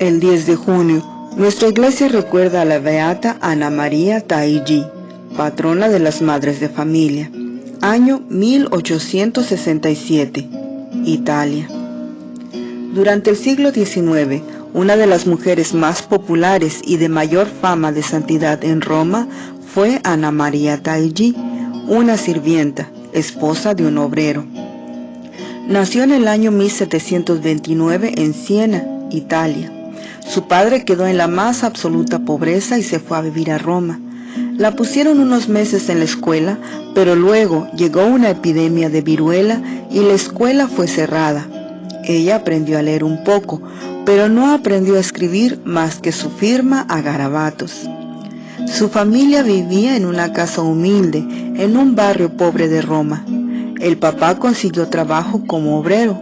El 10 de junio, nuestra iglesia recuerda a la beata Ana María Taigi, patrona de las madres de familia. Año 1867, Italia. Durante el siglo XIX, una de las mujeres más populares y de mayor fama de santidad en Roma fue Ana María Taigi, una sirvienta, esposa de un obrero. Nació en el año 1729 en Siena, Italia. Su padre quedó en la más absoluta pobreza y se fue a vivir a Roma. La pusieron unos meses en la escuela, pero luego llegó una epidemia de viruela y la escuela fue cerrada. Ella aprendió a leer un poco, pero no aprendió a escribir más que su firma a garabatos. Su familia vivía en una casa humilde, en un barrio pobre de Roma. El papá consiguió trabajo como obrero.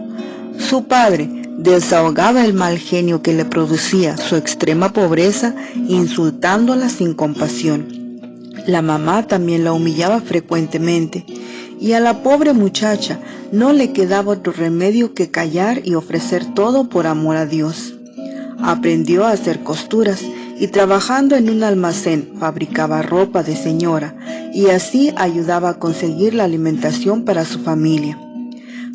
Su padre desahogaba el mal genio que le producía su extrema pobreza, insultándola sin compasión. La mamá también la humillaba frecuentemente, y a la pobre muchacha no le quedaba otro remedio que callar y ofrecer todo por amor a Dios. Aprendió a hacer costuras y trabajando en un almacén fabricaba ropa de señora y así ayudaba a conseguir la alimentación para su familia.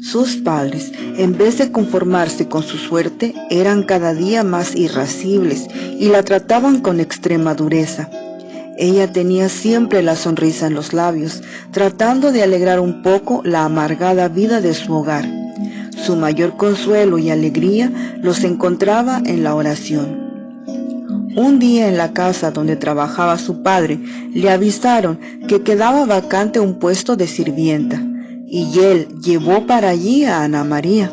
Sus padres, en vez de conformarse con su suerte, eran cada día más irascibles y la trataban con extrema dureza. Ella tenía siempre la sonrisa en los labios, tratando de alegrar un poco la amargada vida de su hogar. Su mayor consuelo y alegría los encontraba en la oración. Un día en la casa donde trabajaba su padre, le avisaron que quedaba vacante un puesto de sirvienta, y él llevó para allí a Ana María.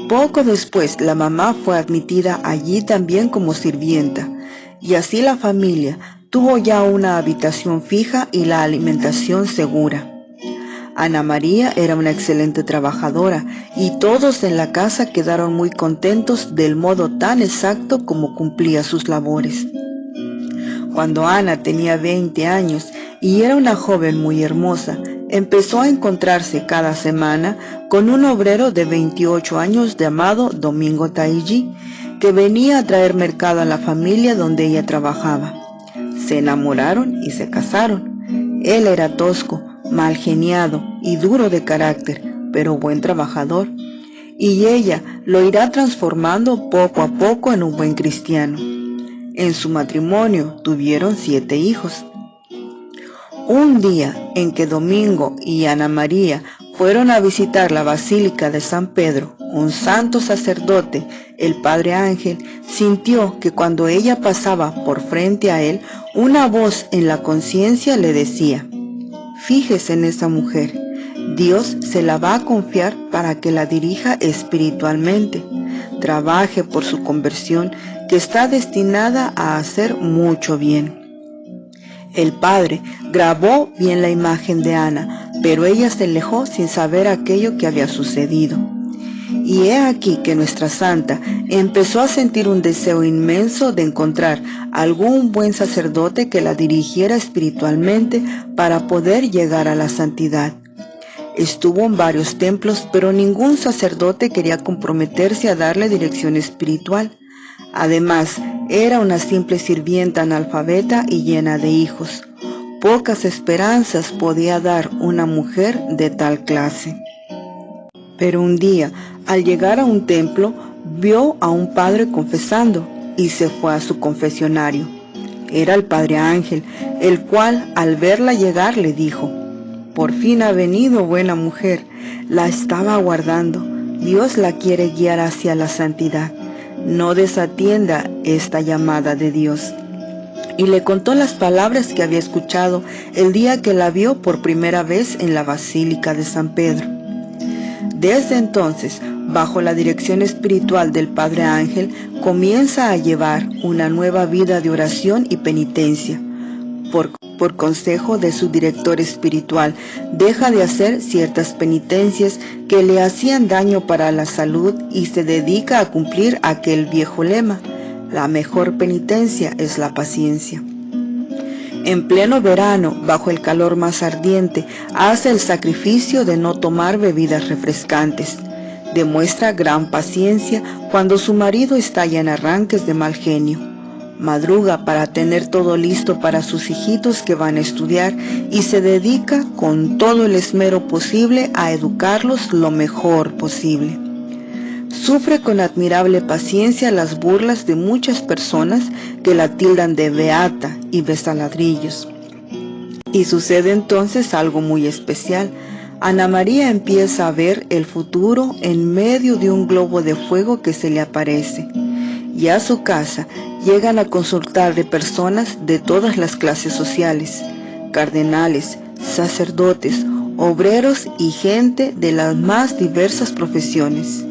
Poco después, la mamá fue admitida allí también como sirvienta, y así la familia tuvo ya una habitación fija y la alimentación segura. Ana María era una excelente trabajadora y todos en la casa quedaron muy contentos del modo tan exacto como cumplía sus labores. Cuando Ana tenía 20 años y era una joven muy hermosa, empezó a encontrarse cada semana con un obrero de 28 años llamado Domingo Taigi, que venía a traer mercado a la familia donde ella trabajaba. Se enamoraron y se casaron. Él era tosco, mal geniado y duro de carácter, pero buen trabajador, y ella lo irá transformando poco a poco en un buen cristiano. En su matrimonio tuvieron 7 hijos. Un día en que Domingo y Ana María fueron a visitar la Basílica de San Pedro, un santo sacerdote, el padre Ángel, sintió que cuando ella pasaba por frente a él, una voz en la conciencia le decía: «Fíjese en esa mujer, Dios se la va a confiar para que la dirija espiritualmente. Trabaje por su conversión, que está destinada a hacer mucho bien». El padre grabó bien la imagen de Ana, pero ella se alejó sin saber aquello que había sucedido. Y he aquí que nuestra santa empezó a sentir un deseo inmenso de encontrar algún buen sacerdote que la dirigiera espiritualmente para poder llegar a la santidad. Estuvo en varios templos, pero ningún sacerdote quería comprometerse a darle dirección espiritual. Además, era una simple sirvienta analfabeta y llena de hijos. Pocas esperanzas podía dar una mujer de tal clase. Pero un día, al llegar a un templo, vio a un padre confesando y se fue a su confesionario. Era el padre Ángel, el cual, al verla llegar, le dijo: «Por fin ha venido, buena mujer. La estaba aguardando. Dios la quiere guiar hacia la santidad. No desatienda esta llamada de Dios». Y le contó las palabras que había escuchado el día que la vio por primera vez en la Basílica de San Pedro. Desde entonces, bajo la dirección espiritual del Padre Ángel, comienza a llevar una nueva vida de oración y penitencia. Por consejo de su director espiritual, deja de hacer ciertas penitencias que le hacían daño para la salud y se dedica a cumplir aquel viejo lema: la mejor penitencia es la paciencia. En pleno verano, bajo el calor más ardiente, hace el sacrificio de no tomar bebidas refrescantes. Demuestra gran paciencia cuando su marido está ya en arranques de mal genio. Madruga para tener todo listo para sus hijitos que van a estudiar y se dedica con todo el esmero posible a educarlos lo mejor posible. Sufre con admirable paciencia las burlas de muchas personas que la tildan de beata y besaladrillos. Y sucede entonces algo muy especial. Ana María empieza a ver el futuro en medio de un globo de fuego que se le aparece. Y a su casa llegan a consultarle personas de todas las clases sociales, cardenales, sacerdotes, obreros y gente de las más diversas profesiones.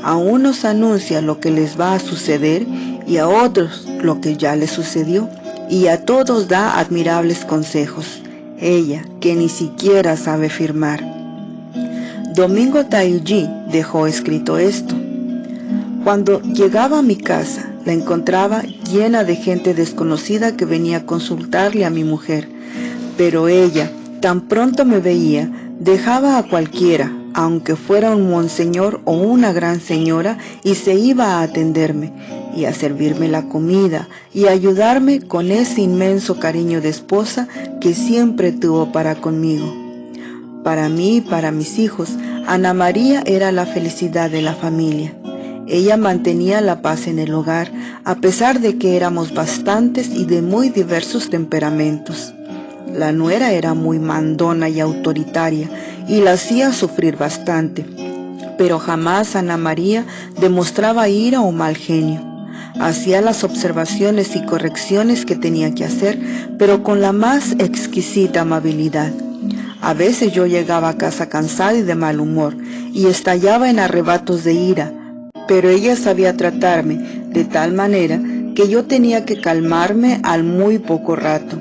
A unos anuncia lo que les va a suceder y a otros lo que ya les sucedió, y a todos da admirables consejos. Ella, que ni siquiera sabe firmar. Domingo Taiji dejó escrito esto: cuando llegaba a mi casa, la encontraba llena de gente desconocida que venía a consultarle a mi mujer, pero ella, tan pronto me veía, dejaba a cualquiera, aunque fuera un monseñor o una gran señora, y se iba a atenderme y a servirme la comida y a ayudarme con ese inmenso cariño de esposa que siempre tuvo para conmigo. Para mí y para mis hijos, Ana María era la felicidad de la familia. Ella mantenía la paz en el hogar, a pesar de que éramos bastantes y de muy diversos temperamentos. La nuera era muy mandona y autoritaria y la hacía sufrir bastante, pero jamás Ana María demostraba ira o mal genio. Hacía las observaciones y correcciones que tenía que hacer, pero con la más exquisita amabilidad. A veces yo llegaba a casa cansada y de mal humor, y estallaba en arrebatos de ira, pero ella sabía tratarme de tal manera que yo tenía que calmarme al muy poco rato.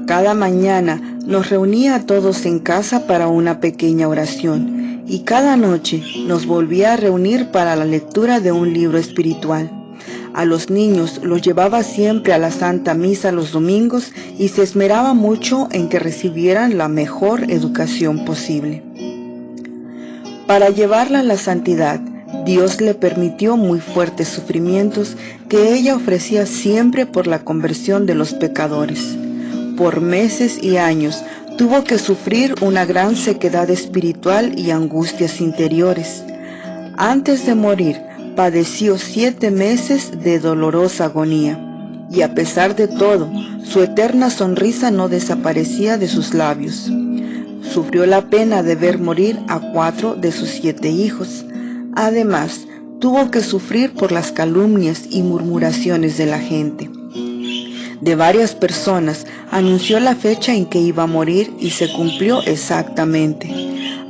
Cada mañana nos reunía a todos en casa para una pequeña oración, y cada noche nos volvía a reunir para la lectura de un libro espiritual. A los niños los llevaba siempre a la Santa Misa los domingos y se esmeraba mucho en que recibieran la mejor educación posible. Para llevarla a la santidad, Dios le permitió muy fuertes sufrimientos que ella ofrecía siempre por la conversión de los pecadores. Por meses y años tuvo que sufrir una gran sequedad espiritual y angustias interiores. Antes de morir, padeció 7 meses de dolorosa agonía, y a pesar de todo, su eterna sonrisa no desaparecía de sus labios. Sufrió la pena de ver morir a 4 de sus 7 hijos. Además, tuvo que sufrir por las calumnias y murmuraciones de la gente. De varias personas anunció la fecha en que iba a morir y se cumplió exactamente.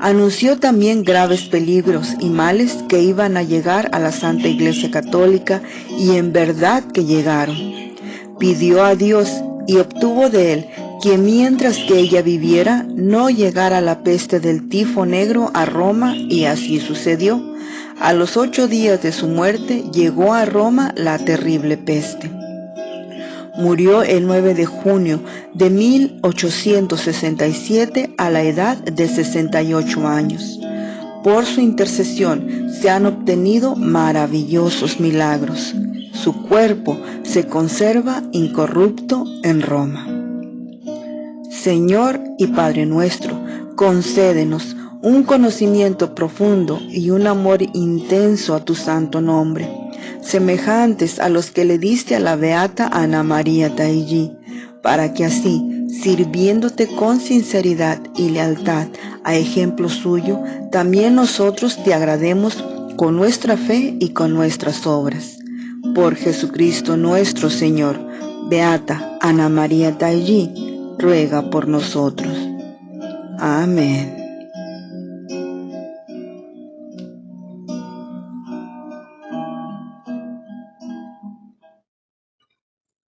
Anunció también graves peligros y males que iban a llegar a la Santa Iglesia Católica, y en verdad que llegaron. Pidió a Dios y obtuvo de él que mientras que ella viviera no llegara la peste del tifo negro a Roma, y así sucedió. A los 8 días de su muerte llegó a Roma la terrible peste. Murió el 9 de junio de 1867 a la edad de 68 años. Por su intercesión se han obtenido maravillosos milagros. Su cuerpo se conserva incorrupto en Roma. Señor y Padre nuestro, concédenos un conocimiento profundo y un amor intenso a tu santo nombre, semejantes a los que le diste a la beata Ana María Taiji, para que así, sirviéndote con sinceridad y lealtad a ejemplo suyo, también nosotros te agrademos con nuestra fe y con nuestras obras. Por Jesucristo nuestro Señor. Beata Ana María Taiji, ruega por nosotros. Amén.